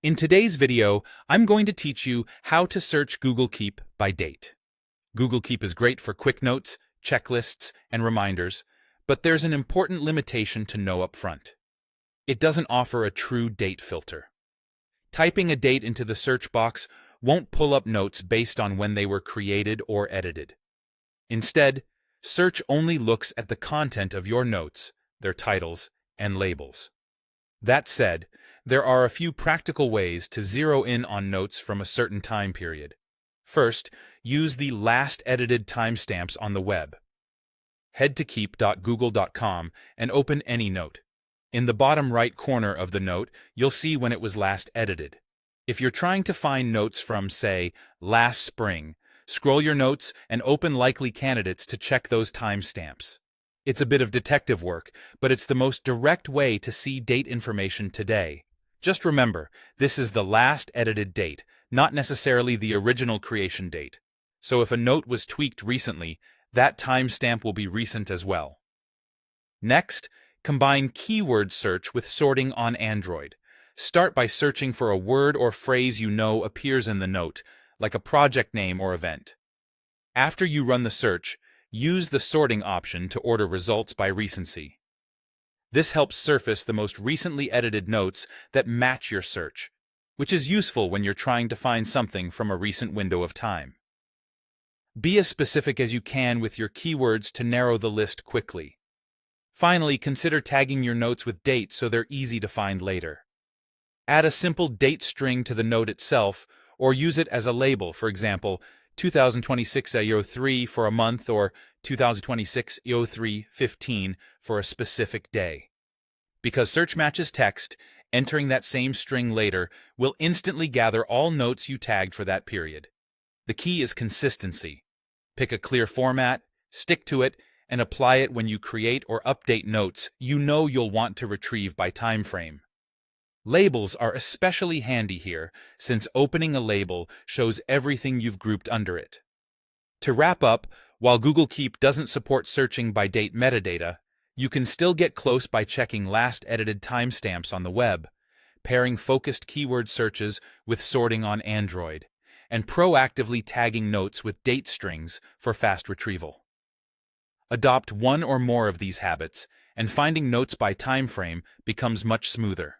In today's video, I'm going to teach you how to search Google Keep by date. Google Keep is great for quick notes, checklists, and reminders, but there's an important limitation to know up front. It doesn't offer a true date filter. Typing a date into the search box won't pull up notes based on when they were created or edited. Instead, search only looks at the content of your notes, their titles, and labels. That said, there are a few practical ways to zero in on notes from a certain time period. First, use the last edited timestamps on the web. Head to keep.google.com and open any note. In the bottom right corner of the note, you'll see when it was last edited. If you're trying to find notes from, say, last spring, scroll your notes and open likely candidates to check those timestamps. It's a bit of detective work, but it's the most direct way to see date information today. Just remember, this is the last edited date, not necessarily the original creation date. So if a note was tweaked recently, that timestamp will be recent as well. Next, combine keyword search with sorting on Android. Start by searching for a word or phrase you know appears in the note, like a project name or event. After you run the search, use the sorting option to order results by recency. This helps surface the most recently edited notes that match your search, which is useful when you're trying to find something from a recent window of time. Be as specific as you can with your keywords to narrow the list quickly. Finally, consider tagging your notes with dates so they're easy to find later. Add a simple date string to the note itself, or use it as a label, for example, 2026-03 for a month or 2026-03-15 for a specific day. Because search matches text, entering that same string later will instantly gather all notes you tagged for that period. The key is consistency. Pick a clear format, stick to it, and apply it when you create or update notes you know you'll want to retrieve by time frame. Labels are especially handy here, since opening a label shows everything you've grouped under it. To wrap up, while Google Keep doesn't support searching by date metadata, you can still get close by checking last edited timestamps on the web, pairing focused keyword searches with sorting on Android, and proactively tagging notes with date strings for fast retrieval. Adopt one or more of these habits, and finding notes by time frame becomes much smoother.